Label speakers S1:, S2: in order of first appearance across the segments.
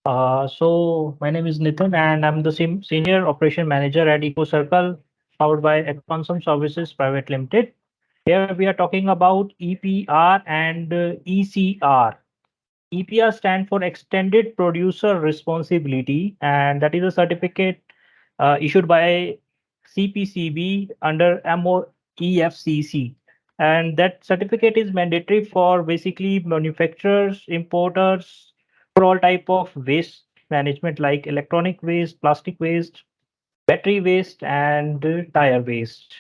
S1: So my name is Nitin, and I'm the senior operation manager at EcoCircle, powered by Econsum Services Private Limited. Here we are talking about EPR and ECR. EPR stand for Extended Producer Responsibility, and that is a certificate issued by CPCB under MOEFCC. And that certificate is mandatory for basically manufacturers, importers, for all type of waste management like electronic waste, plastic waste, battery waste, and tire waste.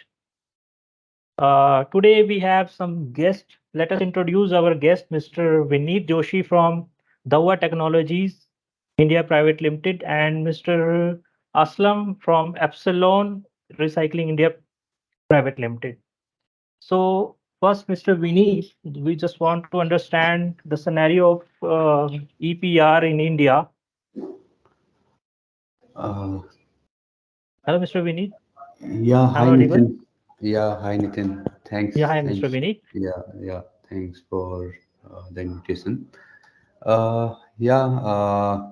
S1: Today we have some guests. Let us introduce our guest, Mr. Vineet Joshi from Dawa Technologies India Private Limited, and Mr. Aslam from Epsilon Recycling India Private Limited. So first, Mr. Vineet, we just want to understand the scenario of EPR in India.
S2: Uh,
S1: Hello, Mr. Vineet.
S2: yeah,
S1: Am
S2: hi
S1: I audible?
S2: Nitin. Yeah, hi Nitin.
S1: Yeah, hi, Mr.
S2: Thanks.
S1: Vineet.
S2: Yeah, thanks for the invitation. The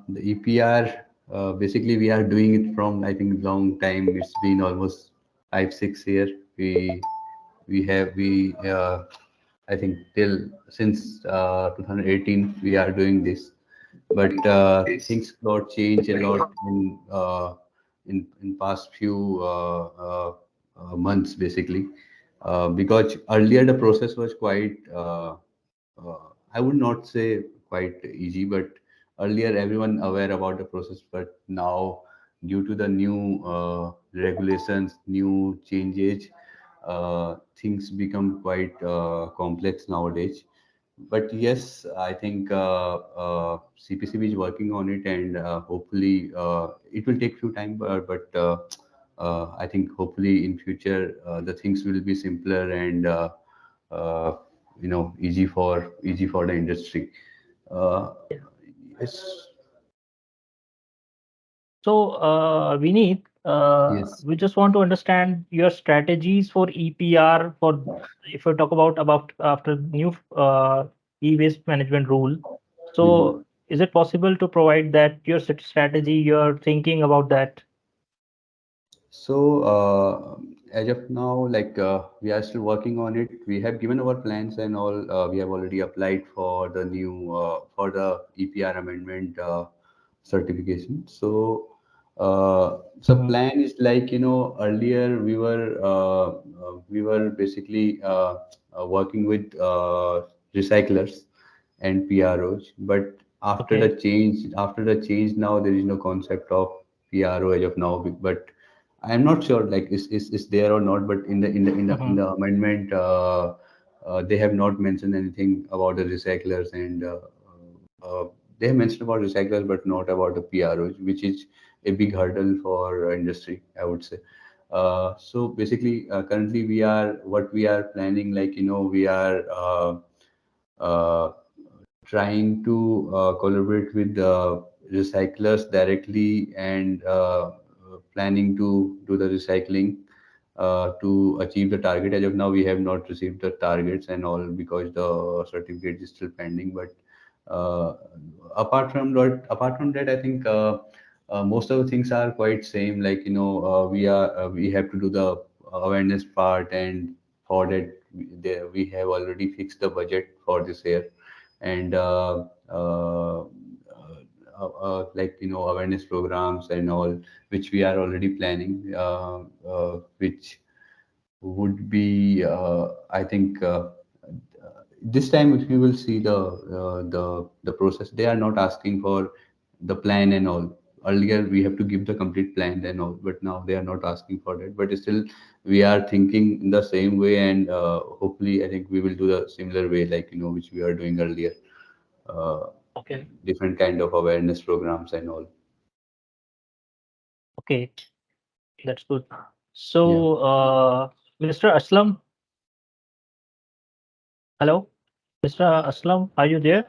S2: EPR. Basically, we are doing it from I think long time. It's been almost 5, 6 years. We I think till since 2018 we are doing this, but things got changed a lot in past few months basically, because earlier the process was quite I would not say quite easy, but earlier everyone aware about the process, but now due to the new regulations, new changes, things become quite complex nowadays. But yes, I think CPCB is working on it, and hopefully it will take few time, but I think hopefully in future the things will be simpler and uh, easy for the industry. Uh, yes,
S1: So, Vineet,
S2: yes.
S1: we just want to understand your strategies for EPR for if we talk about after new e-waste management rule.
S2: Mhm.
S1: So, is it possible to provide that your strategy, your thinking about that?
S2: So, as of now, like we are still working on it. We have given our plans and all. We have already applied for the new for the EPR amendment certification. So
S1: Mhm.
S2: plan is like earlier we were basically working with recyclers and PROs, but
S1: Okay.
S2: after the change now there is no concept of PRO as of now. But I'm not sure like is there or not, but in
S1: Mhm.
S2: the amendment they have not mentioned anything about the recyclers, and they have mentioned about recyclers but not about the PROs, which is a big hurdle for industry, I would say. So basically, currently we are planning, like we are uh, trying to collaborate with the recyclers directly, and planning to do the recycling to achieve the target. As of now, we have not received the targets and all because the certificate is still pending. But uh, apart from that, I think most of the things are quite same. Like we have to do the awareness part, and for that we have already fixed the budget for this year, and like awareness programs and all, which we are already planning, which would be I think this time if you will see the process, they are not asking for the plan and all. Earlier we have to give the complete plan and all, but now they are not asking for that. But still we are thinking in the same way, and hopefully I think we will do the similar way, like which we are doing earlier, uh,
S1: Okay.
S2: different kind of awareness programs and all.
S1: Okay. That's good.
S2: Yeah.
S1: So, Mr. Aslam, hello, Mr. Aslam, are you there?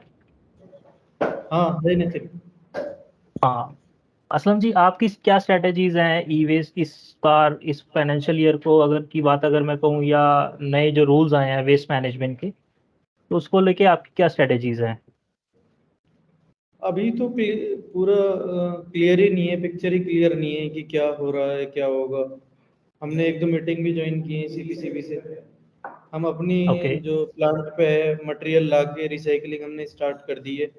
S3: हाँ है नितिन।
S1: हाँ, असलम जी, आपकी क्या strategies हैं ई waste इस बार, इस financial year को अगर की बात अगर मैं कहूँ, या नए जो रूल्स आए हैं वेस्ट मैनेजमेंट के, तो उसको लेके आपकी क्या स्ट्रैटेजीज हैं?
S3: अभी तो पूरा क्लियर ही नहीं है, पिक्चर ही क्लियर नहीं है कि क्या हो रहा है, क्या होगा। हमने 1-2 मीटिंग भी ज्वाइन की है सीपीसीबी से। हम अपनी
S1: ओके
S3: जो प्लांट पे है मटेरियल ला के रिसाइकलिंग हमने स्टार्ट कर दी है,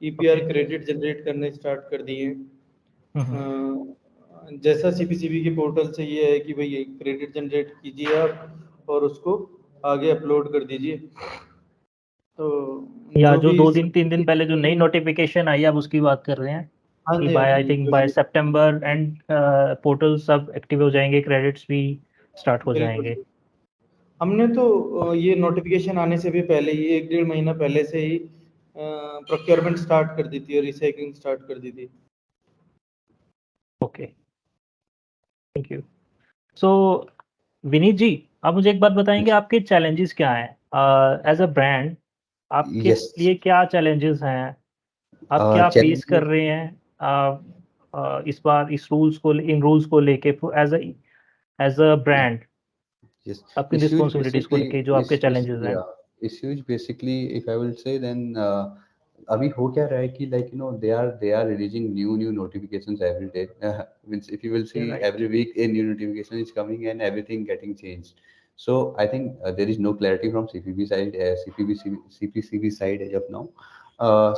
S3: ईपीआर
S1: ओके
S3: क्रेडिट जनरेट करने स्टार्ट कर दिए हैं।
S1: हम्म
S3: जैसा सीपीसीबी के पोर्टल से ये है कि भाई क्रेडिट जनरेट कीजिए आप और उसको आगे अपलोड कर दीजिए। तो
S1: या
S3: जो
S1: जो
S3: भी
S1: 2 दिन 3 दिन पहले जो नई नोटिफिकेशन आई आप उसकी बात कर रहे हैं
S3: हाँ
S1: कि
S3: जी, हाँ
S1: बाय आई
S3: जी,
S1: थिंक
S3: जो
S1: बाय
S3: ये
S1: सितंबर एंड पोर्टल सब एक्टिव हो जाएंगे, क्रेडिट्स भी स्टार्ट हो
S3: बिल्कुल।
S1: जाएंगे।
S3: हमने तो ये नोटिफिकेशन आने से भी पहले ही 1-1.5 महीना पहले से ही प्रोक्योरमेंट स्टार्ट कर दी थी और रिसाइकलिंग स्टार्ट कर दी थी।
S1: Okay, thank you. So Vineet ji, आप मुझे एक बात बताएंगे, आपके चैलेंजेस क्या हैं एज अ ब्रांड? आपके
S2: यस
S1: लिए क्या चैलेंजेस हैं? आप क्या फेस कर
S2: चैलेंजेस
S1: रहे हैं इस बार इस इन रूल्स को लेके एज अ ब्रांड,
S2: yes
S1: अपनी
S2: issues
S1: रिस्पॉन्सिबिलिटीज को
S2: basically
S1: लेके जो आपके
S2: is
S1: चैलेंजेस हैं?
S2: yeah issues basically if I will say then अभी हो क्या रहा है कि like you know they are releasing new notifications every day means if you will see
S1: right.
S2: every week a new notification is coming and everything getting changed. So I think there is no clarity from CPB side CPCB side as of now.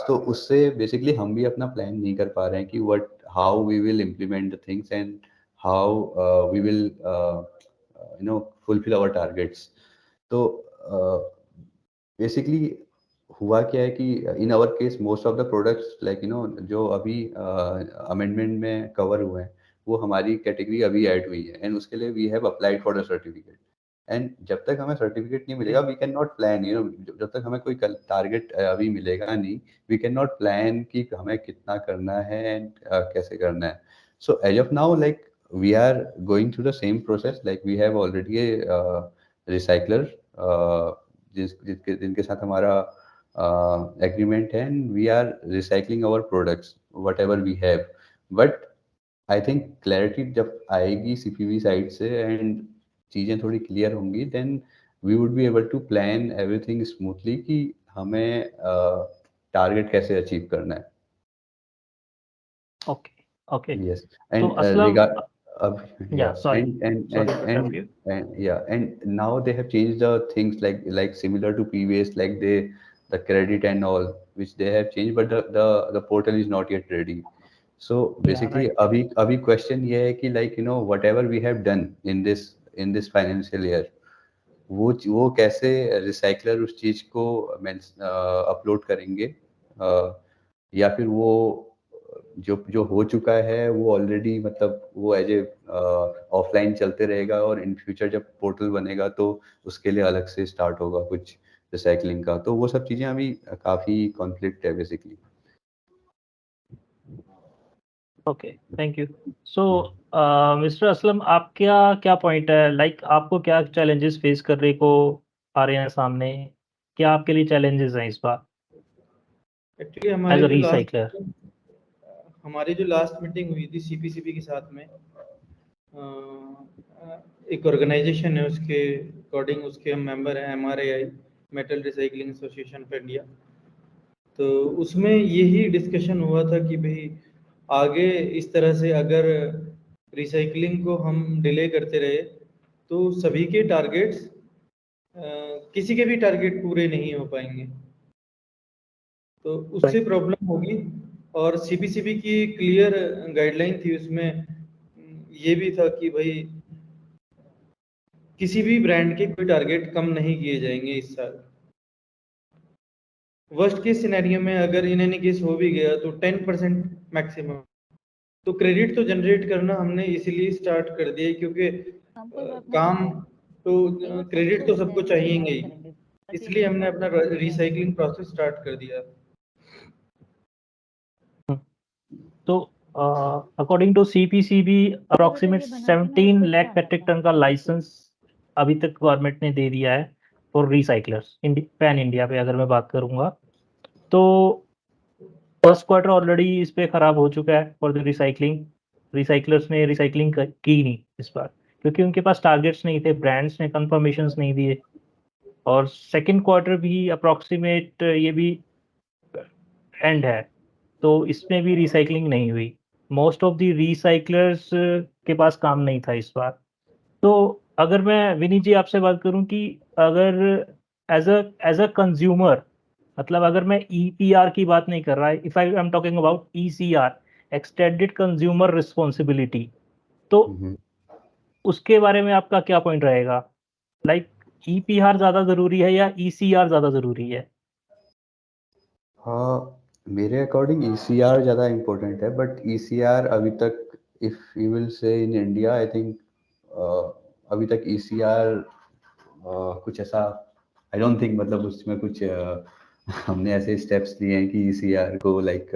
S2: तो उससे basically हम भी अपना plan नहीं कर पा रहे हैं कि what how we will implement the things and how we will fulfill our targets. तो बेसिकली हुआ क्या है कि in our case most of the products like जो अभी अमेंडमेंट में कवर हुए हैं वो हमारी कैटेगरी अभी ऐड हुई है एंड उसके लिए we have applied for the certificate and जब तक हमें सर्टिफिकेट नहीं मिलेगा वी कैन नॉट प्लान जब तक हमें कोई टारगेट अभी मिलेगा नहीं वी कैन नॉट प्लान कि हमें कितना करना है एंड कैसे करना है. So as of now like we are going through the same process like we have already a recycler जिनके साथ हमारा एग्रीमेंट है and we are recycling our products whatever we have. But I think clarity जब आएगी CPV side से and चीज़ें थोड़ी clear होंगी then we would be able to plan everything smoothly कि हमें टारगेट कैसे अचीव करना है.
S1: Okay okay.
S2: Yes,
S1: तो
S2: and
S1: असलम, या
S2: yeah,
S1: sorry sorry to interrupt you.
S2: and yeah, and now they have changed the things like similar to previous, like the credit and all, which they have changed, but the portal is not yet ready. So
S1: या
S2: basically,
S1: right.
S2: अभी question ये है कि like whatever we have done in this financial year, वो कैसे recycler उस चीज को अपलोड करेंगे या फिर वो जो जो हो चुका है वो ऑलरेडी मतलब वो एज ए ऑफलाइन चलते रहेगा और इन फ्यूचर जब पोर्टल बनेगा तो उसके लिए अलग से स्टार्ट होगा कुछ रिसाइकलिंग का. तो वो सब चीजें अभी काफी कॉन्फ्लिक्ट है basically.
S1: Okay, thank you. So mister Aslam, आप क्या क्या पॉइंट है, लाइक आपको क्या चैलेंजेस फेस करने को आ रहे हैं सामने? क्या आपके लिए चैलेंजेस हैं इस बार
S3: एक्चुअली
S1: एज अ रिसाइकलर?
S3: हमारी जो लास्ट मीटिंग हुई थी सीपीसीबी के साथ में, एक ऑर्गेनाइजेशन है उसके अकॉर्डिंग, उसके हम मेंबर हैं MRAI, metal recycling association of India. तो उसमें यही डिस्कशन हुआ था कि भाई आगे इस तरह से अगर रिसाइकलिंग को हम डिले करते रहे तो सभी के टारगेट्स, किसी के भी टारगेट पूरे नहीं हो पाएंगे, तो उससे
S1: राइट।
S3: प्रॉब्लम होगी। और सीपीसीबी की क्लियर गाइडलाइन थी उसमें, ये भी था कि भाई किसी भी ब्रांड के कोई टारगेट कम नहीं किए जाएंगे इस साल। वर्स्ट केस सिनेरियो में अगर इन एनी केस हो भी गया तो 10% मैक्सिमम। तो क्रेडिट तो जनरेट करना हमने इसीलिए स्टार्ट कर दिया क्योंकि काम तो क्रेडिट तो सबको चाहिए ही, इसलिए हमने अपना रिसाइकलिंग प्रोसेस स्टार्ट कर दिया।
S1: तो according to CPCB approximate 17 lakh metric ton का लाइसेंस अभी तक गवर्नमेंट ने दे दिया है फॉर रिसाइकलर्स पैन इंडिया पे अगर मैं बात करूंगा तो फर्स्ट क्वार्टर ऑलरेडी इस पे खराब हो चुका है फॉर द रिसाइकलिंग। रिसाइकलर्स ने रिसाइकलिंग की नहीं इस बार क्योंकि उनके पास टारगेट्स नहीं थे, ब्रांड्स ने कंफर्मेशंस नहीं दिए। और सेकंड क्वार्टर भी अप्रोक्सीमेट ये भी एंड है, तो इसमें भी रिसाइकलिंग नहीं हुई। मोस्ट ऑफ द रिसाइकलर्स के पास काम नहीं था इस बार। तो अगर मैं विनीत जी आपसे बात करूं कि अगर एज अ कंज्यूमर, मतलब अगर मैं ईपीआर की बात नहीं कर रहा है, if I am talking about ECR, extended consumer responsibility, तो
S2: हम्म।
S1: उसके बारे में आपका क्या पॉइंट रहेगा? लाइक ईपीआर ज्यादा जरूरी है या ईसीआर ज्यादा जरूरी है?
S2: हाँ, मेरे अकॉर्डिंग ईसीआर ज़्यादा इम्पोर्टेंट है, बट ईसीआर अभी तक, if you will say in India, I think अभी तक ईसीआर कुछ ऐसा, आई डोंट थिंक, मतलब उसमें कुछ हमने ऐसे स्टेप्स लिए हैं कि ईसीआर को लाइक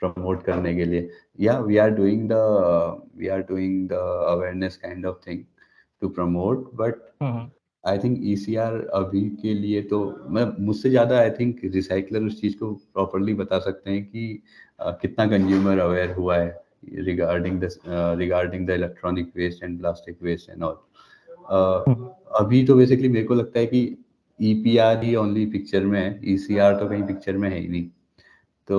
S2: प्रमोट करने के लिए। या we are doing the awareness kind of thing to promote, but
S1: hmm.
S2: I think ECR अभी के लिए तो, मैं मुझसे ज़्यादा आई थिंक रिसाइकलर उस चीज़ को प्रॉपरली बता सकते हैं कि कितना कंज्यूमर अवेयर हुआ है regarding the electronic waste and plastic waste and all.
S1: Hmm.
S2: अभी तो बेसिकली मेरे को लगता है कि ईपीआर ही ओनली पिक्चर में है, ईसीआर तो कहीं पिक्चर में है ही नहीं। तो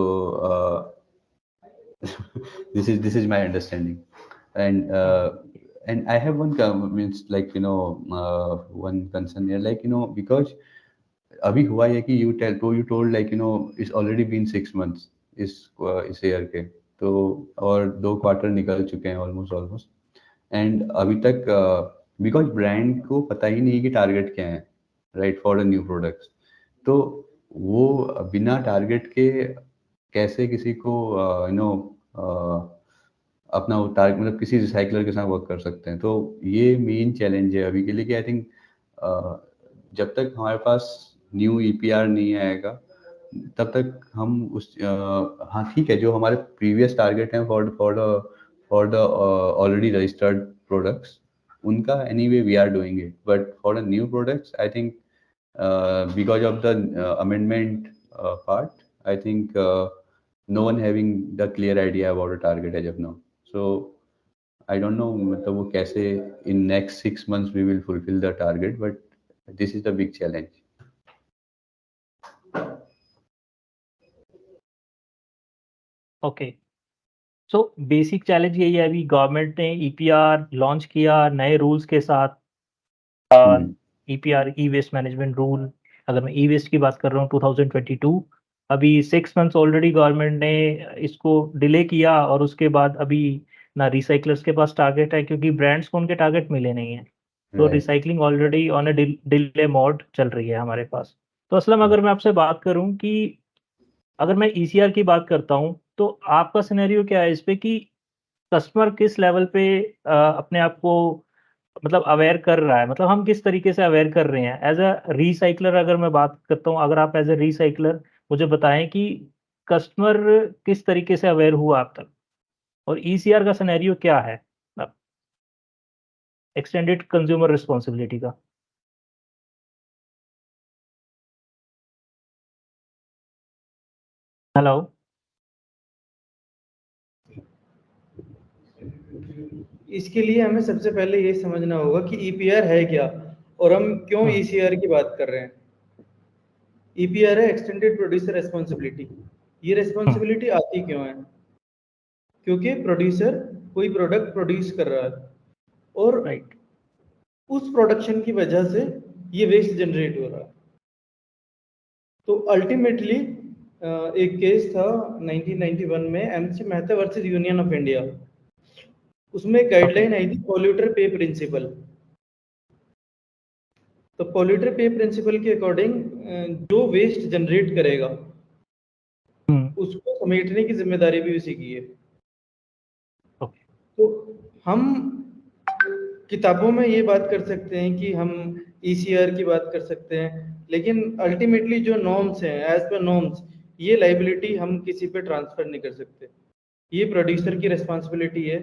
S2: this is my understanding, and I have means like one concern here, like because अभी हुआ है कि you told like it's already been 6 months इस ईयर के, तो और 2 क्वार्टर निकल चुके हैं ऑलमोस्ट, एंड अभी तक बिकॉज ब्रांड को पता ही नहीं है कि टारगेट क्या है, right, for the new products. तो वो बिना टारगेट के कैसे किसी को अपना वो टारगेट, मतलब किसी रिसाइकलर के साथ वर्क कर सकते हैं। तो ये मेन चैलेंज है अभी के लिए कि आई थिंक जब तक हमारे पास न्यू ईपीआर नहीं आएगा तब तक हम हाँ ठीक है, जो हमारे प्रीवियस टारगेट हैं for the already registered products, उनका anyway we are doing it, but for the new products I think because of the amendment part, I think no one having the clear idea about a target as of now. So I don't know मतलब वो कैसे in next 6 months we will fulfill the target, but this is the big challenge.
S1: Okay, so basic challenge यही है, अभी government ने EPR launch किया नए rules के साथ।
S2: हम्म।
S1: ईपीआर ई वेस्ट मैनेजमेंट रूल, अगर मैं ई वेस्ट की बात कर रहा हूँ 2022, अभी 6 मंथ्स ऑलरेडी गवर्नमेंट ने इसको डिले किया, और उसके बाद अभी ना रिसाइकलर्स के पास टारगेट है क्योंकि ब्रांड्स को उनके टारगेट मिले नहीं है। तो
S2: Right.
S1: Recycling already on a delay mode चल रही है हमारे पास। तो असलम अगर मैं आपसे बात करूं कि अगर मैं ईसीआर की बात करता हूं, तो आपका सिनेरियो क्या है इस पे कि कस्टमर किस लेवल पे अपने आप को मतलब अवेयर कर रहा है, मतलब हम किस तरीके से अवेयर कर रहे हैं एज अ रीसाइकलर? अगर मैं बात करता हूँ, अगर आप एज अ रीसाइकलर मुझे बताएं कि कस्टमर किस तरीके से अवेयर हुआ अब तक, और ईसीआर का सिनेरियो क्या है, एक्सटेंडेड कंज्यूमर रिस्पॉन्सिबिलिटी का? हेलो।
S3: इसके लिए हमें सबसे पहले ये समझना होगा कि ईपीआर है क्या और हम क्यों ईसीआर की बात कर रहे हैं। ईपीआर है एक्सटेंडेड प्रोड्यूसर रेस्पॉन्सिबिलिटी। ये रेस्पॉन्सिबिलिटी आती क्यों है? क्योंकि प्रोड्यूसर कोई प्रोडक्ट प्रोड्यूस कर रहा है और
S1: राइट।
S3: उस प्रोडक्शन की वजह से ये वेस्ट जनरेट हो रहा है। तो अल्टीमेटली एक केस था 1991 में, MC Mehta versus union of India. उसमें गाइडलाइन आई थी पॉल्यूटर पे प्रिंसिपल। तो पॉल्यूटर पे प्रिंसिपल के अकॉर्डिंग जो वेस्ट जनरेट करेगा उसको समेटने की जिम्मेदारी भी उसी की है।
S1: ओके।
S3: तो हम किताबों में ये बात कर सकते हैं कि हम ईसीआर की बात कर सकते हैं, लेकिन अल्टीमेटली जो नॉर्म्स हैं, एज पर नॉर्म्स, ये लाइबिलिटी हम किसी पे ट्रांसफर नहीं कर सकते। ये प्रोड्यूसर की रिस्पॉन्सिबिलिटी है।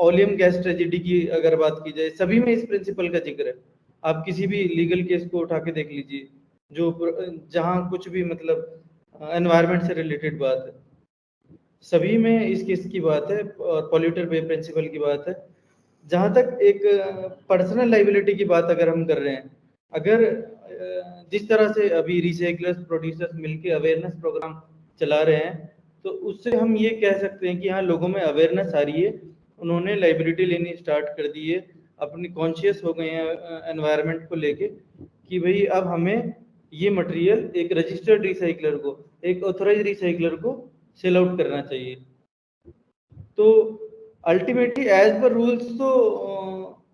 S3: ओलियम गैस ट्रेजेडी की अगर बात की जाए, सभी में इस प्रिंसिपल का जिक्र है। आप किसी भी लीगल केस को उठा के देख लीजिए जो जहां कुछ भी मतलब एनवायरनमेंट से रिलेटेड बात है, सभी में इस केस की बात है और पॉल्यूटर पे प्रिंसिपल की बात है। जहां तक एक पर्सनल लाइबिलिटी की बात अगर हम कर रहे हैं, अगर जिस तरह से अभी रिसाइकलर्स प्रोड्यूसर्स मिलके अवेयरनेस प्रोग्राम चला रहे हैं, तो उससे हम ये कह सकते हैं कि हाँ, लोगों में अवेयरनेस आ रही है, उन्होंने लाइबिलिटी लेनी स्टार्ट कर दी है, अपनी कॉन्शियस हो गए हैं एनवायरनमेंट को लेके कि भाई अब हमें ये मटेरियल एक रजिस्टर्ड रिसाइकलर को, एक ऑथराइज रिसाइकलर को सेल आउट करना चाहिए। तो अल्टीमेटली एज पर रूल्स तो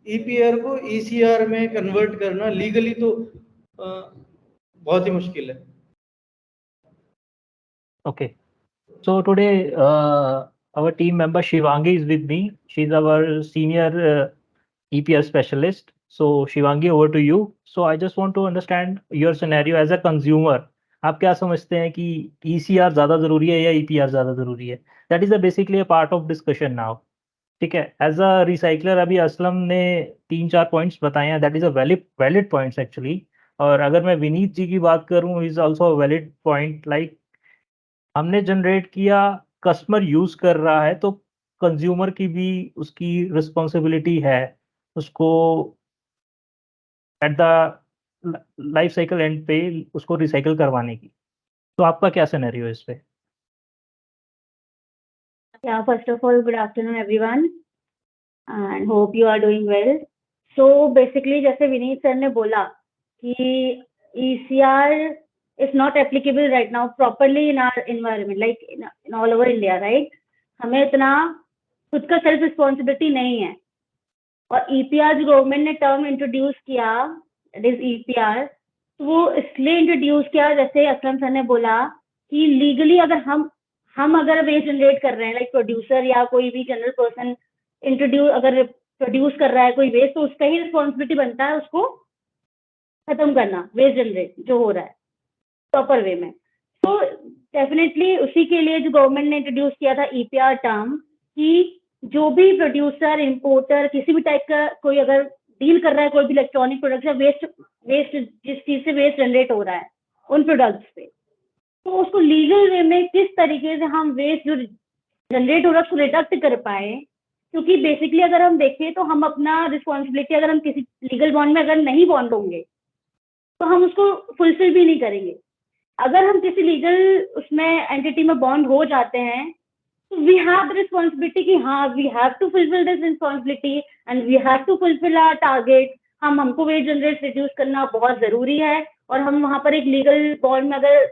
S3: ईपीआर को ईसीआर में कन्वर्ट करना लीगली तो बहुत ही मुश्किल है।
S1: Okay. So today, our team member Shivangi is with me. She's our senior EPR specialist. So Shivangi, over to you. So I just want to understand your scenario as a consumer. आप क्या समझते हैं कि ECR ज़्यादा ज़रूरी है या EPR ज़्यादा ज़रूरी है? That is basically a part of discussion now. ठीक है, एज अ रिसाइकलर अभी असलम ने 3-4 पॉइंट्स बताए हैं, that is a valid points actually. और अगर मैं विनीत जी की बात करूं, is also valid point. Like हमने जनरेट किया, कस्टमर यूज कर रहा है, तो कंज्यूमर की भी उसकी रिस्पॉन्सिबिलिटी है उसको at the life cycle and पे उसको रिसाइकल करवाने की। तो आपका क्या सिनेरियो है इस पे?
S4: Yeah, first of all, good afternoon, everyone, and hope you are doing well. So basically, जैसे विनीत सर ने बोला कि ECR is not applicable right now properly in our environment, like in all over India, right? हमें इतना खुद का self responsibility नहीं है। और EPR जो गवर्नमेंट ने टर्म इंट्रोड्यूस किया, इट इज EPR, तो वो इसलिए इंट्रोड्यूस किया, जैसे असलम सर ने बोला कि लीगली अगर हम अगर वेस्ट जनरेट कर रहे हैं, लाइक प्रोड्यूसर या कोई भी जनरल पर्सन अगर प्रोड्यूस कर रहा है कोई वेस्ट, तो उसका ही रिस्पॉन्सिबिलिटी बनता है उसको खत्म करना, वेस्ट जनरेट जो हो रहा है प्रॉपर वे में। तो डेफिनेटली उसी के लिए जो गवर्नमेंट ने इंट्रोड्यूस किया था EPR टर्म, कि जो भी प्रोड्यूसर, इंपोर्टर, किसी भी टाइप का कोई अगर डील कर रहा है कोई भी इलेक्ट्रॉनिक प्रोडक्ट या वेस्ट जिस चीज से वेस्ट जनरेट हो रहा है उन प्रोडक्ट्स पे, तो उसको लीगल वे में किस तरीके से हम वेस्ट जो जनरेट हो रहा है उसको रिडक्ट कर पाए। क्योंकि बेसिकली अगर हम देखें तो हम अपना रिस्पॉन्सिबिलिटी अगर हम किसी लीगल बॉन्ड में अगर नहीं बॉन्ड होंगे तो हम उसको फुलफिल भी नहीं करेंगे। अगर हम किसी लीगल उसमें एंटिटी में बॉन्ड हो जाते हैं तो वी हैव द रिस्पॉन्सिबिलिटी कि हाँ, we have to fulfil this responsibility and we have to fulfil our target. हमको वेस्ट जनरेट रिड्यूस करना बहुत जरूरी है, और हम वहां पर एक लीगल बॉन्ड में अगर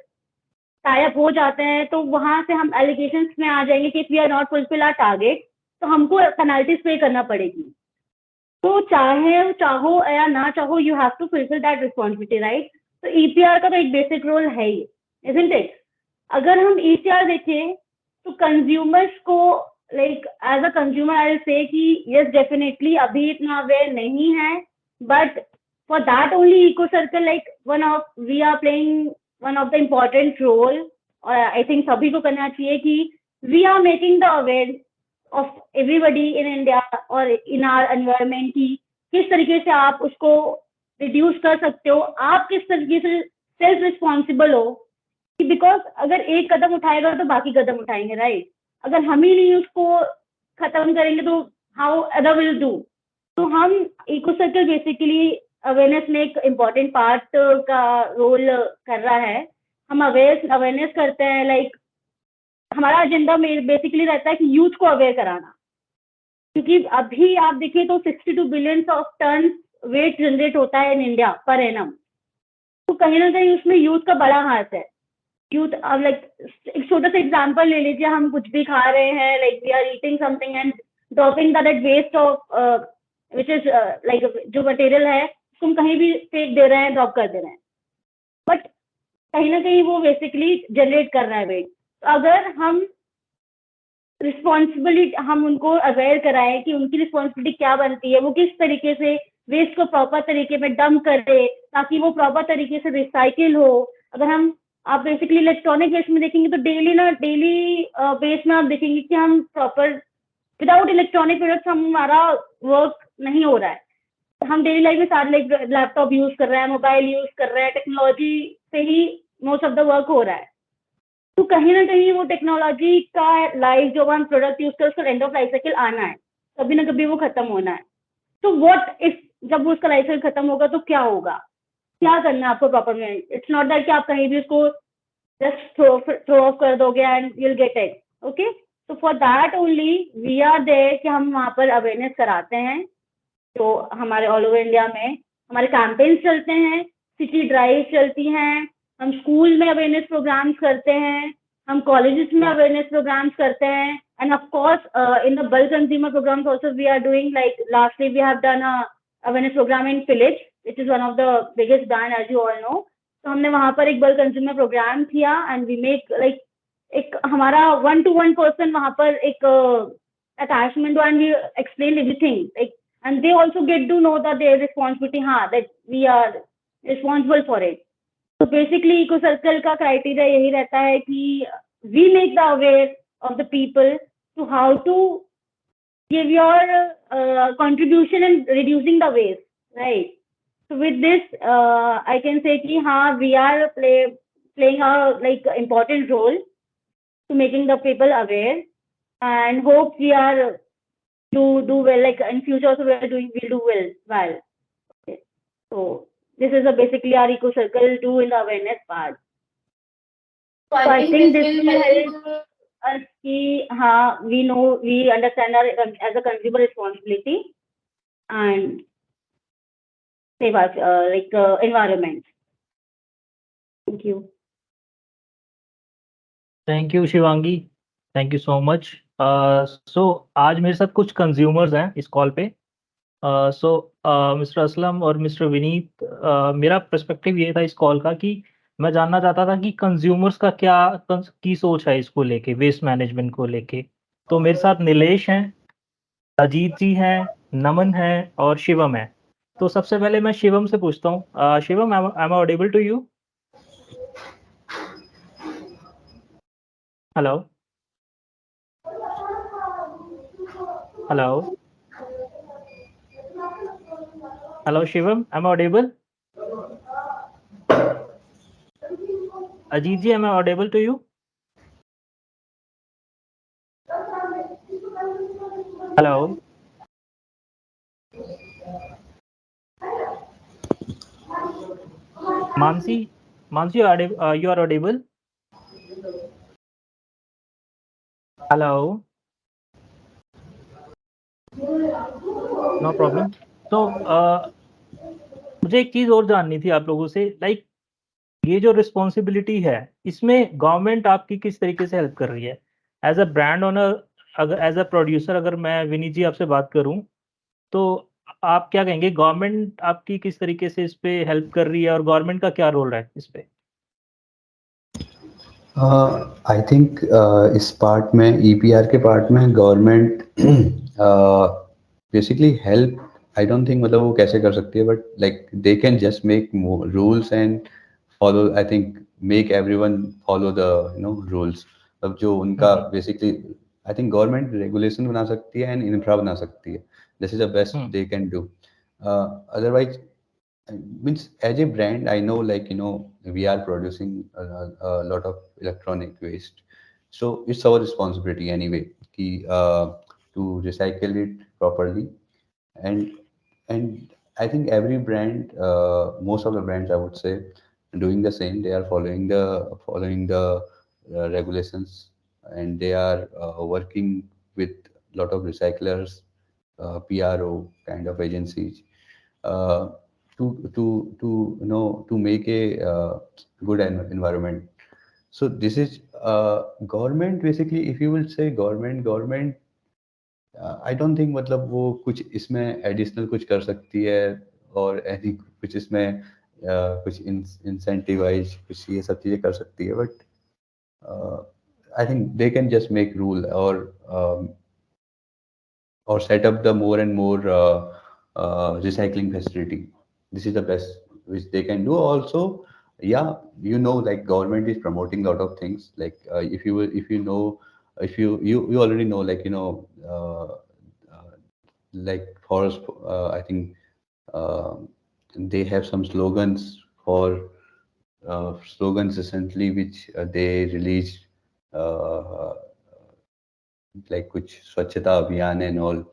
S4: टाइप हो जाते हैं तो वहां से हम एलिगेशंस में आ जाएंगे कि if we are not fulfil our target तो हमको पेनल्टीज पे करना पड़ेगी। तो चाहो या ना चाहो, you have to fulfil that responsibility, right? तो EPR का तो एक बेसिक रोल है ही, इजंट इट? अगर हम EPR देखें तो कंज्यूमर्स को, like as a consumer I will say कि यस डेफिनेटली अभी इतना अवेयर नहीं है, but for that only eco circle, like we are playing one of the important role, और आई थिंक सभी को करना चाहिए कि we are making the aware of everybody in India और इन आवर एनवायरमेंट की किस तरीके से आप उसको रिड्यूस कर सकते हो, आप किस तरीके से सेल्फ रिस्पॉन्सिबल हो। बिकॉज अगर एक कदम उठाएगा तो बाकी कदम उठाएंगे, राइट? अगर हम ही नहीं उसको खत्म करेंगे तो हाउ अदर विल डू। तो हम इको सर्कल बेसिकली अवेयरनेस में एक इम्पॉर्टेंट पार्ट का रोल कर रहा है। हम अवेयरनेस करते हैं, लाइक हमारा एजेंडा में बेसिकली रहता है कि यूथ को अवेयर कराना, क्योंकि अभी आप देखिए तो 62 billion of ton waste generate होता है इन इंडिया पर एनम। तो कहीं ना कहीं उसमें यूथ का बड़ा हाथ है। यूथ, अब लाइक एक छोटा सा एग्जांपल ले लीजिए, हम कुछ भी खा रहे हैं, like we are eating something and dropping that waste of which is like जो मटेरियल है उसको हम कहीं भी फेंक दे रहे हैं, ड्रॉप कर दे रहे हैं, बट कहीं ना कहीं वो बेसिकली जनरेट कर रहा है वेस्ट। तो अगर हम रिस्पॉन्सिबिलिटी, हम उनको अवेयर कराएं कि उनकी रिस्पॉन्सिबिलिटी क्या बनती है, वो किस तरीके से वेस्ट को प्रॉपर तरीके में डंप करे ताकि वो प्रॉपर तरीके से रिसाइकिल हो। अगर हम, आप बेसिकली इलेक्ट्रॉनिक वेस्ट में देखेंगे तो डेली बेस में आप देखेंगे कि हम प्रॉपर विदाउट इलेक्ट्रॉनिक प्रोडक्ट्स हमारा वर्क नहीं हो रहा है। हम डेली लाइफ में सारे लाइक लैपटॉप यूज कर रहे हैं, मोबाइल यूज कर रहे हैं, टेक्नोलॉजी से ही मोस्ट ऑफ द वर्क हो रहा है। तो कहीं ना कहीं वो टेक्नोलॉजी का लाइफ, जो हम प्रोडक्ट यूज कर उसका एंड ऑफ लाइफ साइकिल आना है, कभी ना कभी वो खत्म होना है। तो व्हाट इफ जब वो उसका लाइफ साइकिल खत्म होगा तो क्या होगा, क्या करना है आपको प्रॉपर में? इट्स नॉट दैट कि आप कहीं भी उसको just throw off कर दोगे and you'll get it. Okay? So for that only we are there कि हम वहाँ पर awareness कराते हैं. तो हमारे ऑल ओवर इंडिया में हमारे कैंपेन्स चलते हैं, सिटी ड्राइव चलती हैं, हम स्कूल में अवेयरनेस प्रोग्राम्स करते हैं, हम कॉलेजेस में अवेयरनेस प्रोग्राम्स करते हैं, and of course in the bulk consumer programmes also we are doing, like lastly we have done a awareness programme in Philips, which is one of the biggest brand as you all know. तो हमने वहां पर एक bulk consumer programme किया and we make like एक हमारा 1-to-1 person वहां पर एक attachment and we explain everything, like and they also get to know that their responsibility, that we are responsible for it. So basically eco circle का criteria यही रहता है कि we make the aware of the people to how to give your contribution in reducing the waste, right? So with this I can say कि हाँ we are playing a like important role to making the people aware, and hope we are do well, like in future also we'll do well. Okay. So this is basically our eco circle do in the awareness part. So I think this will help us ki we know, we understand our as a consumer responsibility and save our environment. Thank you.
S1: Thank you Shivangi, thank you so much. So आज मेरे साथ कुछ consumers हैं इस call पे. So mister Aslam और mister Vineet, मेरा perspective ये था इस कॉल का कि मैं जानना चाहता था कि कंज्यूमर्स का क्या की सोच है इसको लेके, वेस्ट मैनेजमेंट को लेके. तो मेरे साथ नीलेश हैं, अजीत जी हैं, नमन है और शिवम है. तो सबसे पहले मैं शिवम से पूछता हूँ. Shivam, am I audible to you? Hello? Hello? Hello, Shivam, am I audible? Ajit ji, am I audible to you? Hello? Mansi, you are audible? Hello? No problem. तो मुझे एक चीज़ और जाननी थी आप लोगों से, लाइक ये जो रिस्पॉन्सिबिलिटी है इसमें गवर्नमेंट आपकी किस तरीके से हेल्प कर रही है एज अ ब्रांड ओनर? अगर एज अ प्रोड्यूसर अगर मैं विनीत जी आपसे बात करूं तो आप क्या कहेंगे, गवर्नमेंट आपकी किस तरीके से इस पे हेल्प कर रही है और गवर्नमेंट का क्या रोल है इस पे?
S2: आई थिंक इस पार्ट में EPR के पार्ट में government basically help, I don't think मतलब वो कैसे कर सकती है, but like they can just make rules and follow, I think make everyone follow the rules. अब जो उनका basically I think government regulation बना सकती है एंड इंफ्रा बना सकती है. This is the best they can do. Otherwise means as a brand I know, like we are producing a lot of electronic waste, so it's our responsibility anyway to recycle it properly. And I think every brand, most of the brands I would say, doing the same. They are following the regulations, and they are working with lot of recyclers, PRO kind of agencies, uh, to make a good environment. So this is government basically. If you will say government, I don't think मतलब वो कुछ इसमें additional कुछ कर सकती है, और ऐसी कुछ इसमें कुछ इंसेंटिवाइज कुछ ये सब चीज़ें कर सकती है. But I think they can just make rule or set up the more and more recycling facility. This is the best which they can do. Also, yeah, like government is promoting a lot of things. Like if you already know, like like forest. I think they have some slogans slogans recently which they released. Like kuch Swachhata Abhiyan and all,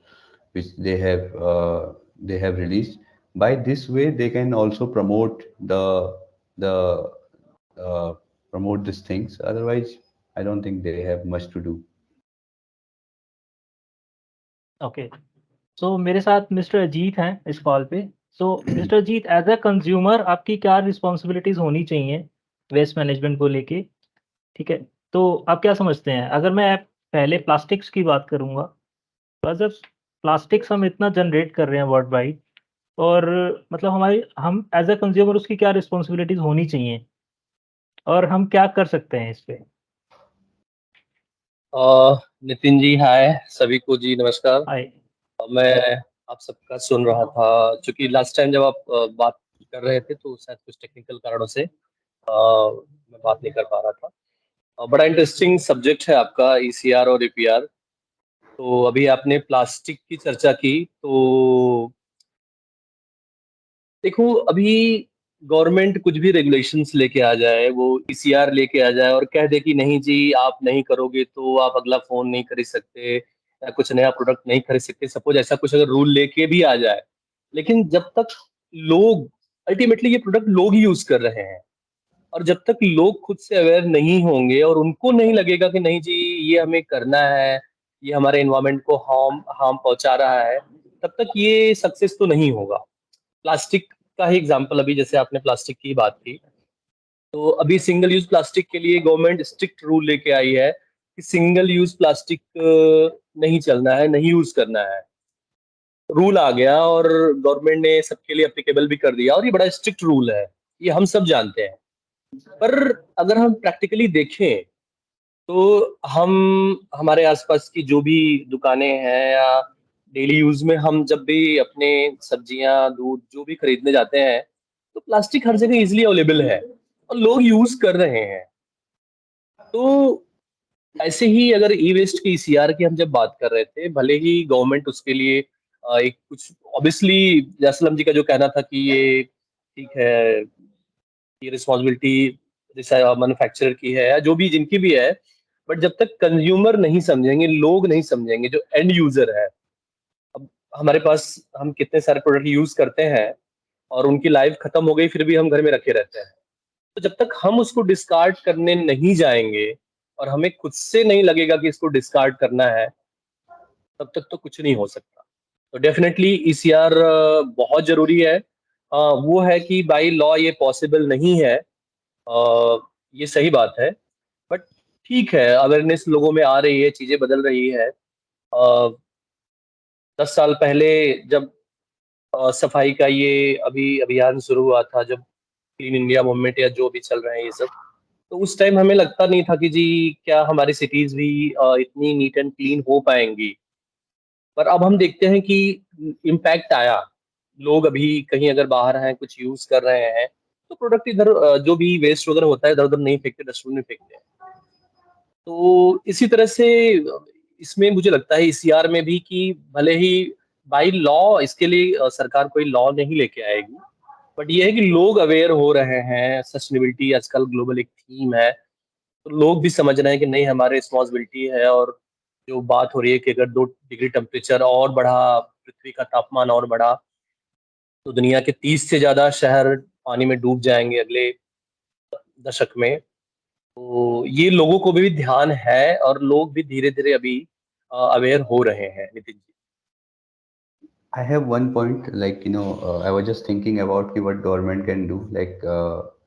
S2: which they have released. By this way, they can also promote the promote these things. Otherwise, I don't think they have much to do.
S1: Okay, so मेरे साथ mister Ajit हैं इस call पे। So mister Ajit, as a consumer आपकी क्या responsibilities होनी चाहिए waste management को लेके? ठीक है, तो आप क्या समझते हैं? अगर मैं पहले प्लास्टिक्स की बात करूंगा, तो अगर प्लास्टिक्स हम इतना जनरेट कर रहे हैं वर्ल्ड वाइड, और मतलब हम एज अ कंज्यूमर उसकी क्या रिस्पॉन्सिबिलिटीज होनी चाहिए और हम क्या कर सकते हैं इस पे?
S5: नितिन जी हाय, सभी को जी नमस्कार।
S1: हाय।
S5: मैं आप सबका सुन रहा था, क्योंकि लास्ट टाइम जब आप बात कर रहे थे तो शायद कुछ टेक्निकल कारणों से मैं बात नहीं कर पा रहा था। बड़ा इंटरेस्टिंग सब्जेक्ट है आपका ईसीआर और ईपीआर। तो अभी आपने प्लास्टिक की चर्चा की, तो देखो अभी गवर्नमेंट कुछ भी रेगुलेशंस लेके आ जाए, वो ईसीआर लेके आ जाए और कह दे कि नहीं जी आप नहीं करोगे तो आप अगला फोन नहीं खरीद सकते या कुछ नया प्रोडक्ट नहीं खरीद सकते, सपोज ऐसा कुछ अगर रूल लेके भी आ जाए, लेकिन जब तक लोग अल्टीमेटली ये प्रोडक्ट लोग ही यूज कर रहे हैं, और जब तक लोग खुद से अवेयर नहीं होंगे और उनको नहीं लगेगा कि नहीं जी ये हमें करना है, ये हमारे एनवायरमेंट को हार्म हार्म पहुंचा रहा है, तब तक ये सक्सेस तो नहीं होगा। प्लास्टिक का ही एग्जांपल, अभी जैसे आपने प्लास्टिक की बात की, तो अभी सिंगल यूज प्लास्टिक के लिए गवर्नमेंट स्ट्रिक्ट रूल लेके आई है कि सिंगल यूज प्लास्टिक नहीं चलना है, नहीं यूज करना है। रूल आ गया और गवर्नमेंट ने सबके लिए एप्लीकेबल भी कर दिया, और ये बड़ा स्ट्रिक्ट रूल है, ये हम सब जानते हैं। पर अगर हम प्रैक्टिकली देखें तो हम हमारे आसपास की जो भी दुकानें हैं या डेली यूज में हम जब भी अपने सब्जियां दूध जो भी खरीदने जाते हैं, तो प्लास्टिक हर जगह इजीली अवेलेबल है और लोग यूज कर रहे हैं। तो ऐसे ही अगर ई वेस्ट की ईसीआर की हम जब बात कर रहे थे, भले ही गवर्नमेंट उसके लिए एक कुछ ऑब्वियसली जैसलम जी का जो कहना था कि ये ठीक है, ये रिस्पॉन्सिबिलिटी मैन्युफैक्चरर की है या जो भी जिनकी भी है, बट जब तक कंज्यूमर नहीं समझेंगे, लोग नहीं समझेंगे, जो एंड यूजर है, अब हमारे पास हम कितने सारे प्रोडक्ट यूज करते हैं और उनकी लाइफ खत्म हो गई फिर भी हम घर में रखे रहते हैं। तो जब तक हम उसको डिस्कार्ड करने नहीं जाएंगे और हमें खुद से नहीं लगेगा कि इसको डिस्कार्ड करना है, तब तक तो कुछ नहीं हो सकता। तो डेफिनेटली ईसीआर बहुत जरूरी है। वो है कि बाई लॉ ये पॉसिबल नहीं है, ये सही बात है, बट ठीक है, अवेयरनेस लोगों में आ रही है, चीजें बदल रही है। 10 साल पहले जब सफाई का ये अभी अभियान शुरू हुआ था, जब क्लीन इंडिया मूवमेंट या जो भी चल रहे हैं ये सब, तो उस टाइम हमें लगता नहीं था कि जी क्या हमारी सिटीज भी इतनी नीट एंड क्लीन हो पाएंगी। पर अब हम देखते हैं कि इम्पैक्ट आया। लोग अभी कहीं अगर बाहर हैं, कुछ यूज कर रहे हैं, तो प्रोडक्ट इधर जो भी वेस्ट वगैरह होता है इधर उधर नहीं फेंकते, डस्टबिन में फेंकते हैं। तो इसी तरह से इसमें मुझे लगता है ईसीआर में भी कि भले ही बाई लॉ इसके लिए सरकार कोई लॉ नहीं लेके आएगी, बट ये है कि लोग अवेयर हो रहे हैं। सस्टेनेबिलिटी आजकल ग्लोबल एक थीम है, तो लोग भी समझ रहे हैं कि नहीं हमारी रिस्पॉन्सिबिलिटी है। और जो बात हो रही है कि अगर 2 डिग्री टेम्परेचर और बढ़ा, पृथ्वी का तापमान और बढ़ा, तो दुनिया के 30 से ज्यादा शहर पानी में डूब जाएंगे अगले दशक में। तो ये लोगों को भी ध्यान है और लोग भी धीरे धीरे अभी अवेयर हो रहे हैं। Nitin ji,
S2: I have one point, like I was just thinking about what government can do. Like,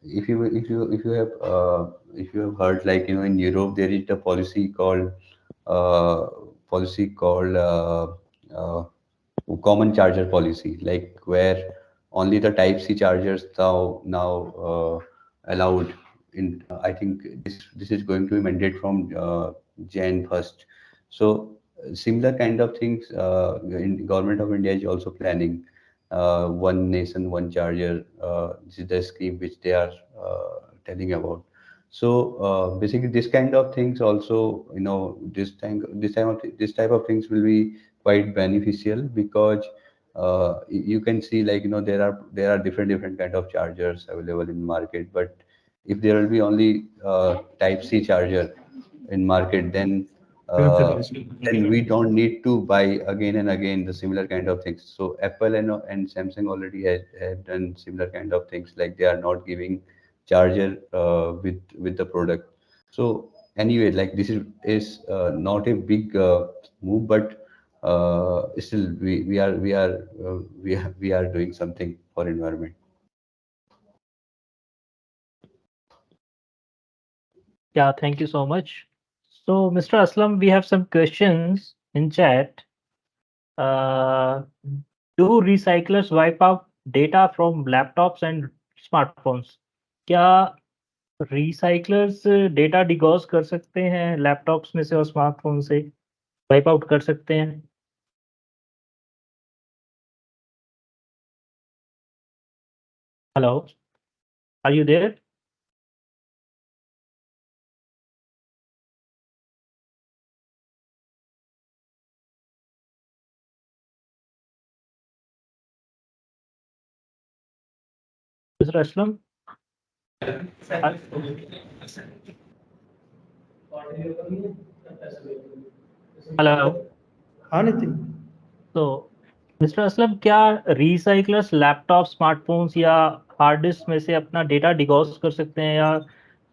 S2: if you have heard, like in Europe there is a uh, policy called uh, common charger policy, like where only the Type C chargers now allowed. In I think this is going to be mandated from Jan 1st. So similar kind of things in government of India is also planning one nation one charger. This is the scheme which they are telling about. So basically, this kind of things also, this type of things will be quite beneficial, because you can see, like there are different kind of chargers available in market. But if there will be only Type C charger in market, then we don't need to buy again and again the similar kind of things. So Apple and Samsung already have done similar kind of things, like they are not giving charger with the product. So anyway, like this is not a big move, but still we are doing something for environment.
S1: Yeah, thank you so much. So, Mr. Aslam, we have some questions in chat. Do recyclers wipe out data from laptops and smartphones? क्या recyclers data डिगॉस कर सकते हैं laptops में से और smartphone से wipe out कर सकते हैं? Hello, are you there? Mr. Aslam? Hello.
S3: हाँ नितिन,
S1: तो मिस्टर असलम, क्या रिसाइक्लर्स लैपटॉप, स्मार्टफोन्स या हार्ड डिस्क में से अपना डेटा डिगॉस कर सकते हैं या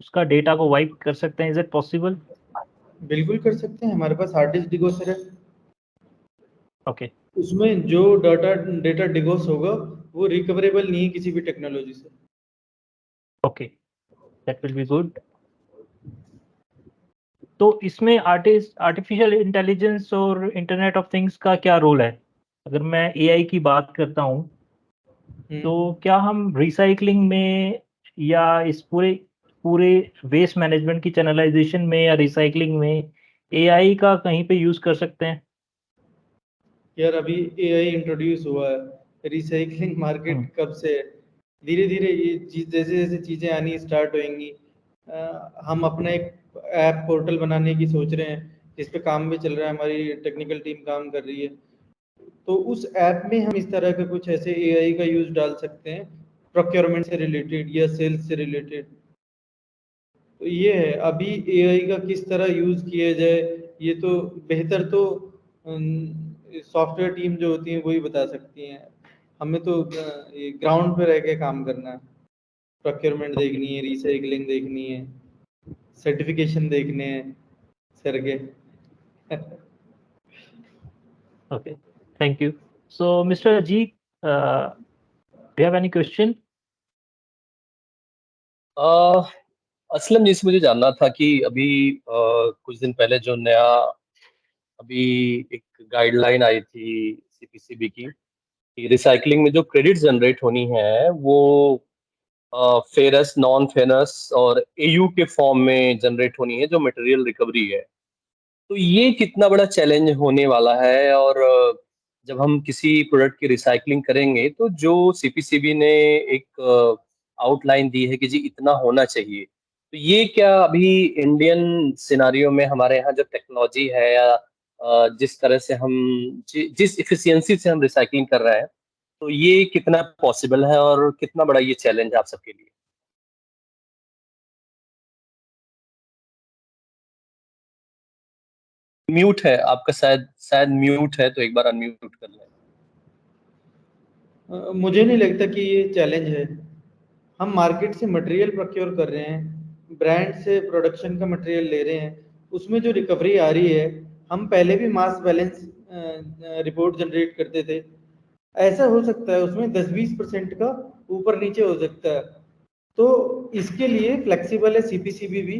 S1: उसका डेटा को वाइप कर सकते हैं? Is it possible?
S3: बिल्कुल कर सकते हैं। हमारे पास हार्ड डिस्क डिगोसर है,
S1: ओके,
S3: उसमें जो डेटा डिगोस होगा वो रिकवरेबल नहीं है किसी भी टेक्नोलॉजी से।
S1: Okay, that will be good. तो इसमें आर्टिफिशियल इंटेलिजेंस और इंटरनेट ऑफ थिंग्स का क्या रोल है? अगर मैं एआई की बात करता हूँ, तो क्या हम रिसाइकलिंग में या इस पूरे पूरे वेस्ट मैनेजमेंट की चैनलाइजेशन में या रिसाइकलिंग में एआई का कहीं पे यूज कर सकते हैं?
S3: यार अभी एआई इंट्रोड्यूस हुआ है, रिसाइकलिंग मार्केट कब से है? धीरे धीरे ये चीज जैसे जैसे चीजें आनी स्टार्ट होंगी, हम अपना एक ऐप पोर्टल बनाने की सोच रहे हैं, जिस पे काम भी चल रहा है, हमारी टेक्निकल टीम काम कर रही है। तो उस ऐप में हम इस तरह के कुछ ऐसे एआई का यूज डाल सकते हैं, प्रोक्योरमेंट से रिलेटेड या सेल्स से रिलेटेड। तो ये है, अभी एआई का किस तरह यूज किया जाए, ये तो बेहतर तो सॉफ्टवेयर टीम जो होती है वही बता सकती हैं। हमें तो ग्राउंड पे रह के काम करना है, प्रोक्योरमेंट देखनी है, रिसाइकलिंग देखनी है, सर्टिफिकेशन देखने हैं सर के।
S1: Okay, thank you. So, Mr. Ajit, do you have any question?
S5: Aslam ji से मुझे जानना था कि अभी कुछ दिन पहले जो नया अभी एक गाइडलाइन आई थी सीपीसीबी की कि रिसाइकलिंग में जो क्रेडिट जनरेट होनी है वो फेरस, नॉन फेरस और एयू के फॉर्म में जनरेट होनी है जो मटेरियल रिकवरी है। तो ये कितना बड़ा चैलेंज होने वाला है? और जब हम किसी प्रोडक्ट की रिसाइकलिंग करेंगे तो जो सीपीसीबी ने एक आउटलाइन दी है कि जी इतना होना चाहिए, तो ये क्या अभी इंडियन सिनारियो में हमारे यहाँ जो टेक्नोलॉजी है या जिस तरह से हम जिस इफिशियंसी से हम रिसाइकलिंग कर रहे हैं, तो ये कितना पॉसिबल है और कितना बड़ा ये चैलेंज है आप सबके लिए? म्यूट है आपका, शायद शायद म्यूट है, तो एक बार अनम्यूट कर लें।
S3: मुझे नहीं लगता कि ये चैलेंज है। हम मार्केट से मटेरियल प्रोक्योर कर रहे हैं, ब्रांड से प्रोडक्शन का मटेरियल ले रहे हैं, उसमें जो रिकवरी आ रही है, हम पहले भी मास बैलेंस रिपोर्ट जनरेट करते थे। ऐसा हो सकता है उसमें 10-20% का ऊपर नीचे हो सकता है। तो इसके लिए फ्लेक्सिबल है सीपीसीबी भी।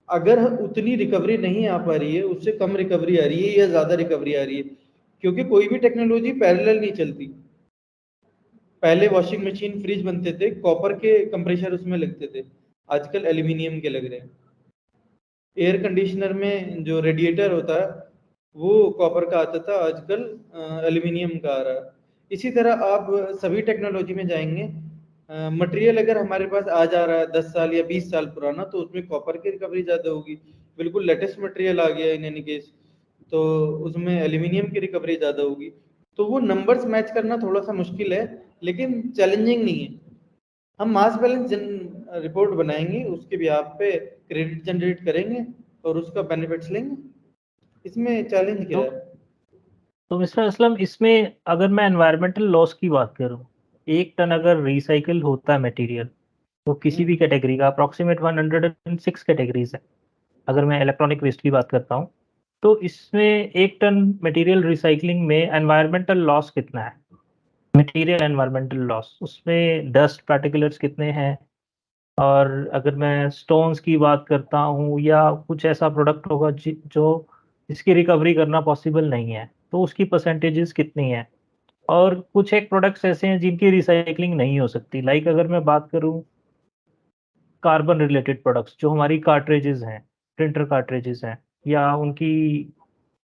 S3: अगर उतनी रिकवरी नहीं आ पा रही है, उससे कम रिकवरी आ रही है या ज़्यादा रिकवरी आ रही है, क्योंकि कोई भी टेक्नोलॉजी पैरेलल नहीं चलती। पहले वॉशिंग मशीन, फ्रिज बनते थे, कॉपर के कंप्रेसर उसमें लगते थे, आजकल एल्यूमिनियम के लग रहे हैं। एयर कंडीशनर में जो रेडिएटर होता है वो कॉपर का आता था, आजकल एल्यूमिनियम का आ रहा है। इसी तरह आप सभी टेक्नोलॉजी में जाएंगे, मटेरियल अगर हमारे पास आ जा रहा है 10 साल या 20 साल पुराना, तो उसमें कॉपर की रिकवरी ज़्यादा होगी। बिल्कुल लेटेस्ट मटेरियल आ गया इन एनी केस, तो उसमें एल्यूमिनियम की रिकवरी ज़्यादा होगी। तो वो नंबर्स मैच करना थोड़ा सा मुश्किल है, लेकिन चैलेंजिंग नहीं है। हम मास बैलेंस रिपोर्ट बनाएंगे, उसके बिहाफ पे क्रेडिट जनरेट करेंगे और उसका बेनिफिट्स लेंगे। इसमें चैलेंज क्या है?
S1: तो मिस्टर असलम, इसमें अगर मैं एनवायरमेंटल लॉस की बात करूं, 1 टन अगर रिसाइकिल होता है मटेरियल, तो किसी भी कैटेगरी का अप्रॉक्सीमेट 106 कैटेगरीज है अगर मैं इलेक्ट्रॉनिक वेस्ट की बात करता हूँ। तो इसमें 1 टन मटेरियल रिसाइक्लिंग में एनवायरमेंटल लॉस कितना है? मटेरियल एनवायरमेंटल लॉस उसमें डस्ट पार्टिकुलर्स कितने हैं? और अगर मैं स्टोन्स की बात करता हूँ या कुछ ऐसा प्रोडक्ट होगा जो जिसकी रिकवरी करना पॉसिबल नहीं है, तो उसकी परसेंटेजेस कितनी है? और कुछ एक प्रोडक्ट्स ऐसे हैं जिनकी रिसाइक्लिंग नहीं हो सकती, लाइक अगर मैं बात करूँ कार्बन रिलेटेड प्रोडक्ट्स जो हमारी कार्ट्रिजेज़ हैं, प्रिंटर कार्ट्रिजेज़ हैं या उनकी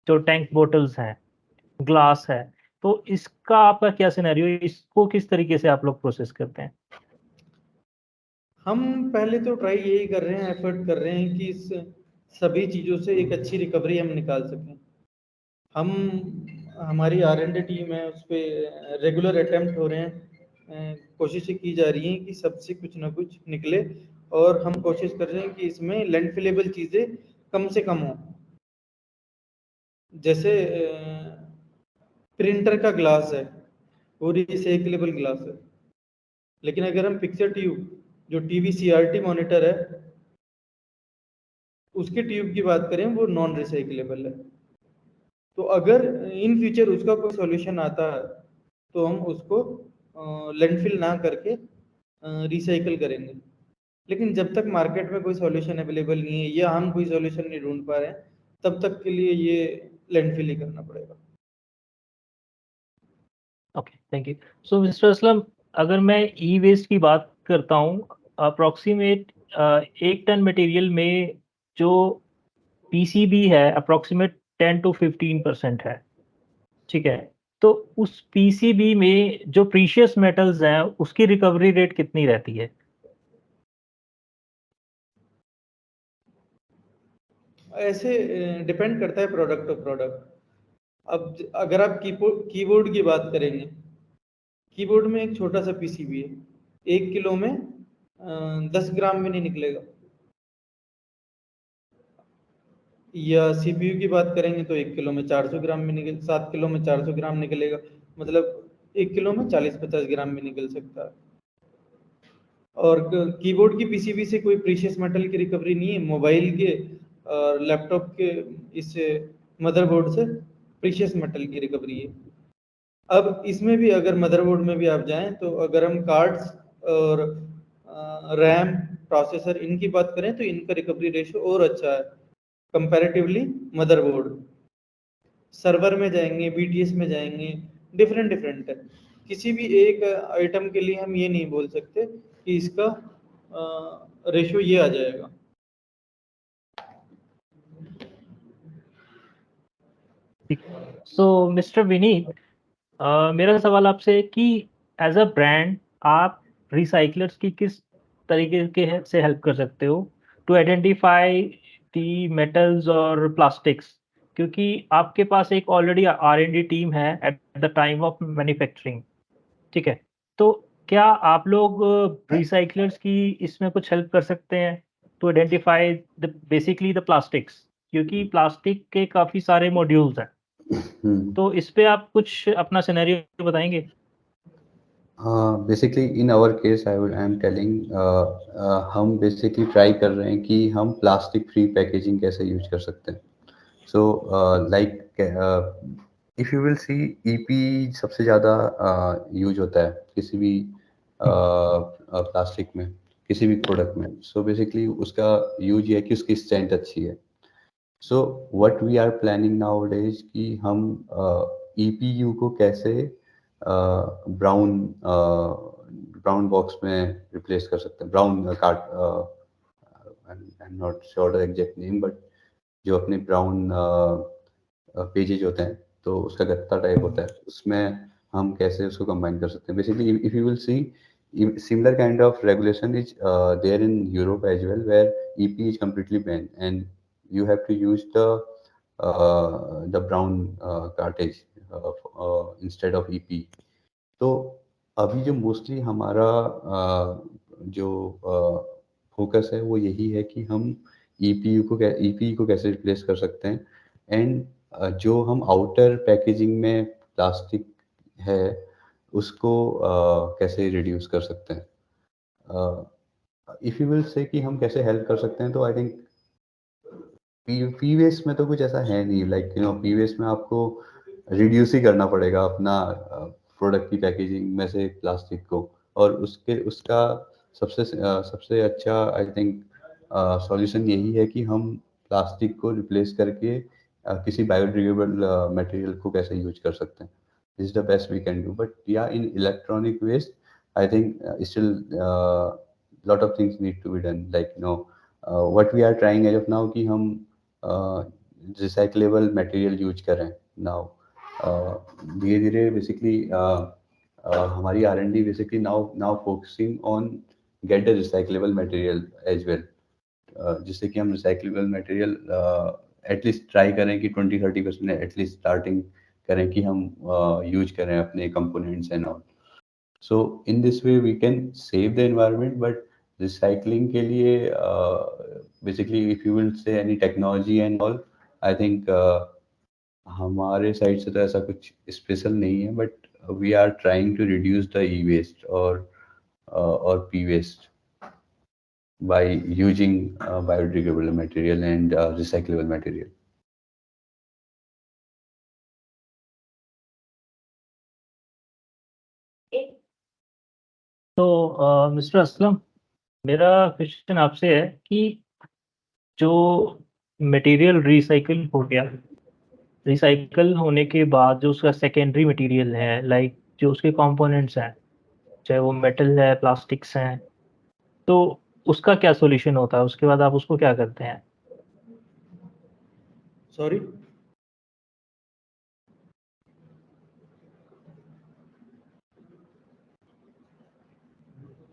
S1: जो टैंक बॉटल्स हैं, ग्लास है, तो इसका आपका क्या सिनेरियो है? इसको किस तरीके से आप लोग प्रोसेस करते हैं?
S3: हम पहले तो ट्राई यही कर रहे हैं, एफर्ट कर रहे हैं कि इस सभी चीज़ों से एक अच्छी रिकवरी हम निकाल सकें। हम हमारी R&D टीम है, उस पे रेगुलर अटेम्प्ट हो रहे हैं, कोशिशें की जा रही हैं कि सबसे कुछ ना कुछ निकले और हम कोशिश कर रहे हैं कि इसमें लैंडफिलेबल चीज़ें कम से कम हों। जैसे प्रिंटर का ग्लास है, वो रिसाइक्लेबल ग्लास है, लेकिन अगर हम पिक्चर ट्यूब जो टीवी CRT मॉनिटर है उसके ट्यूब की बात करें वो नॉन रिसाइक्लेबल है। तो अगर इन फ्यूचर उसका कोई सॉल्यूशन आता है तो हम उसको लैंडफिल ना करके रिसाइकल करेंगे। लेकिन जब तक मार्केट में कोई सॉल्यूशन अवेलेबल नहीं है या हम कोई सॉल्यूशन नहीं ढूंढ पा रहे हैं, तब तक के लिए ये लैंडफिल ही करना पड़ेगा।
S1: Okay, thank you. So mister Aslam, अगर मैं ई वेस्ट की बात करता हूँ, अप्रॉक्सीमेट 1 टन मटेरियल में जो पीसीबी है अप्रॉक्सीमेट 10 टू 15% है, ठीक है? तो उस पीसीबी में जो प्रीशियस मेटल्स हैं, उसकी रिकवरी रेट कितनी रहती है?
S3: ऐसे डिपेंड करता है प्रोडक्ट टू प्रोडक्ट। अब अगर आप कीबोर्ड की बात करेंगे, कीबोर्ड में एक छोटा सा पीसीबी है, 1 किलो में 10 ग्राम में नहीं निकलेगा। या सीपीयू की बात करेंगे तो 1 किलो में 400 ग्राम में निकल 7 किलो में 400 ग्राम निकलेगा, मतलब 1 किलो में 40-50 ग्राम में निकल सकता है। और कीबोर्ड की पीसीबी से कोई प्रीशियस मेटल की रिकवरी नहीं है। मोबाइल के और लैपटॉप के इससे मदरबोर्ड से प्रीशियस मेटल की रिकवरी है। अब इसमें भी अगर मदरबोर्ड में भी आप जाएं तो अगर हम कार्ड्स और रैम प्रोसेसर इनकी बात करें तो इनका रिकवरी रेशियो और अच्छा है कंपैरेटिवली मदरबोर्ड। सर्वर में जाएंगे, बीटीएस में जाएंगे, डिफरेंट डिफरेंट है। किसी भी एक आइटम के लिए हम ये नहीं बोल सकते कि इसका रेशियो ये आ जाएगा।
S1: सो मिस्टर विनीत, मेरा सवाल आपसे है कि एज अ ब्रांड आप रिसाइकलर्स की किस तरीके से हेल्प कर सकते हो टू आइडेंटिफाई दी मेटल्स और प्लास्टिक्स, क्योंकि आपके पास एक ऑलरेडी R&D टीम है at the time of manufacturing, ठीक है? तो क्या आप लोग रिसाइकलर्स की इसमें कुछ हेल्प कर सकते हैं to identify the basically the plastics, क्योंकि प्लास्टिक के काफ़ी सारे मॉड्यूल्स हैं, तो इस पे आप कुछ अपना सिनेरियो बताएंगे?
S2: Basically in our case I am telling, हम बेसिकली ट्राई कर रहे हैं कि हम प्लास्टिक फ्री पैकेजिंग कैसे यूज कर सकते हैं। So like if you will see EP सबसे ज़्यादा यूज होता है किसी भी प्लास्टिक में, किसी भी प्रोडक्ट में। सो बेसिकली उसका यूज ये है कि उसकी स्ट्रेंथ अच्छी है। So what we are planning nowadays कि हम ईपीयू को कैसे ब्राउन ब्राउन बॉक्स में रिप्लेस कर सकते हैं, brown card, I am not sure the exact name, but जो अपने ब्राउन पेजेज होते हैं तो उसका गत्ता टाइप होता है, उसमें हम कैसे उसको कंबाइन कर सकते हैं। Basically if you will C similar kind of regulation is there in Europe as well, where EP is completely banned and you have to use the brown cartridge instead of EP. तो अभी जो mostly हमारा जो focus है वो यही है कि हम ईपी को कैसे रिप्लेस कर सकते हैं, एंड जो हम आउटर पैकेजिंग में प्लास्टिक है उसको कैसे रिड्यूस कर सकते हैं। इफ यू विल से कि हम कैसे हेल्प कर सकते हैं, तो आई थिंक पी वेस्ट में तो कुछ ऐसा है नहीं, लाइक पी वेस्ट में आपको रिड्यूस ही करना पड़ेगा अपना प्रोडक्ट की पैकेजिंग में से प्लास्टिक को, और उसका सबसे अच्छा आई थिंक सॉल्यूशन यही है कि हम प्लास्टिक को रिप्लेस करके किसी बायोडिग्रेडेबल मटेरियल को कैसे यूज कर सकते हैं. This is the best we can do. But yeah in electronic waste I think still lot of things need to be done, like what we are trying as of now कि हम recyclable material use करें now. धीरे धीरे basically हमारी R&D basically now focusing on get the recyclable material as well, जिससे कि हम recyclable material at least try करें कि 20-30% एटलीस्ट स्टार्टिंग करें कि हम यूज करें अपने components and all. So in this way we can save the environment, but recycling के लिए basically if you will say any technology and all, I think हमारे साइड से तो ऐसा कुछ स्पेशल नहीं है, but we are trying to reduce the e-waste or p-waste by using biodegradable material and recyclable material.
S1: तो मिस्टर असलम, मेरा question आपसे है कि जो मटेरियल रिसाइकिल हो गया, रिसाइकिल होने के बाद जो उसका सेकेंडरी मटेरियल है, लाइक जो उसके कंपोनेंट्स हैं, चाहे वो मेटल है, प्लास्टिक्स हैं, तो उसका क्या सॉल्यूशन होता है? उसके बाद आप उसको क्या करते हैं?
S3: सॉरी,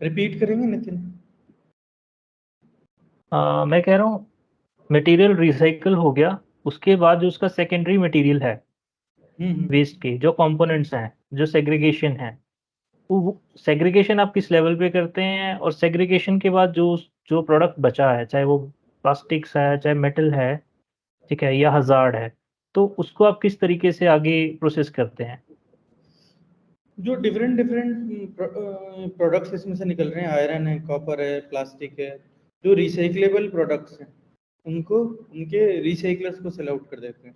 S3: रिपीट करेंगे नितिन?
S1: मैं कह रहा हूँ मटेरियल रिसाइकिल हो गया, उसके बाद जो उसका सेकेंडरी मटेरियल है वेस्ट के, जो कंपोनेंट्स हैं, जो सेग्रीगेशन है, वो सेग्रीगेशन आप किस लेवल पे करते हैं? और सेग्रीगेशन के बाद जो प्रोडक्ट बचा है, चाहे वो प्लास्टिक्स है, चाहे मेटल है, ठीक है, या हज़ार्ड है, तो उसको आप किस तरीके से आगे प्रोसेस करते हैं?
S3: जो डिफरेंट प्रोडक्ट्स इसमें से निकल रहे हैं, आयरन है, कॉपर है, प्लास्टिक है, जो रिसाइकलेबल प्रोडक्ट्स हैं उनको उनके रिसाइकलर्स को सेल आउट कर देते हैं,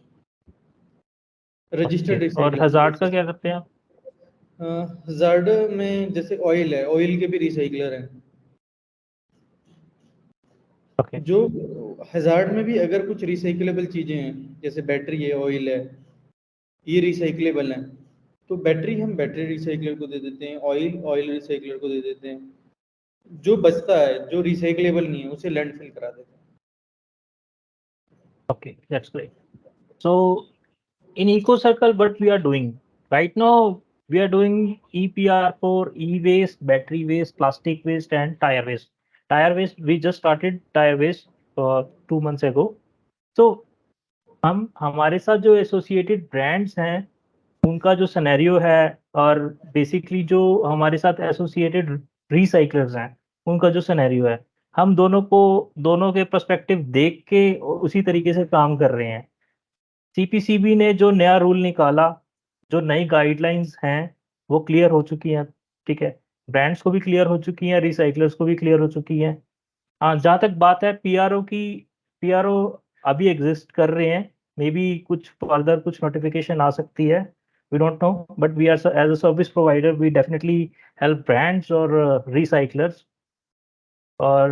S3: रजिस्टर्ड
S1: और हज़ार्ड का क्या करते हैं आप?
S3: हज़ार्ड में जैसे ऑयल है, ऑयल के भी रिसाइकलर हैं.
S1: ओके.
S3: जो हज़ार्ड में भी अगर कुछ रिसाइकलेबल चीजें हैं, जैसे बैटरी है, ऑयल है, ये रिसाइकलेबल है, तो बैटरी हम बैटरी रिसाइकलर को दे देते हैं, ऑयल रिसाइकलर को दे देते हैं. जो बचता है, जो रिसाइकलेबल नहीं है, उसे लैंडफिल करा देते हैं.
S1: Okay, that's great. So in EcoCircle, what we are doing right now, we are doing EPR for e-waste, battery waste, plastic waste, and tire waste. Tire waste, we just started tire waste 2 months ago. So हम हमारे साथ जो associated brands हैं, उनका जो scenario है, और basically जो हमारे साथ एसोसिएटेड रिसाइकलर्स हैं, उनका जो सिनेरियो है, हम दोनों के पर्सपेक्टिव देख के उसी तरीके से काम कर रहे हैं. सीपीसीबी ने जो नया रूल निकाला, जो नई गाइडलाइंस हैं, वो क्लियर हो चुकी हैं, ठीक है? ब्रांड्स को भी क्लियर हो चुकी हैं, रिसाइकलर्स को भी क्लियर हो चुकी हैं. जहाँ तक बात है पीआरओ की, पीआरओ अभी एग्जिस्ट कर रहे हैं, मे बी कुछ फर्दर कुछ नोटिफिकेशन आ सकती है, we don't know, but we are as a service provider, we definitely help brands और रिसाइकलर्स. और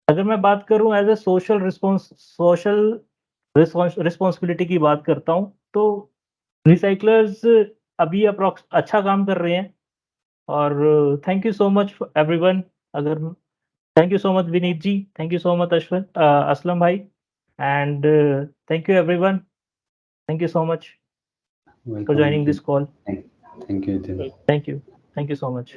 S1: अगर मैं बात करूं एज अ सोशल रिस्पॉन्सिबिलिटी की बात करता हूं, तो रिसाइकलर्स अभी अप्रॉक्स अच्छा काम कर रहे हैं. और thank you so much everyone. अगर thank you so much Vineet ji, thank you so much Aslam भाई, and thank you everyone. Thank you so much for
S2: Welcome.
S1: joining this call.
S2: Thank you, Nitin.
S1: Thank you so much.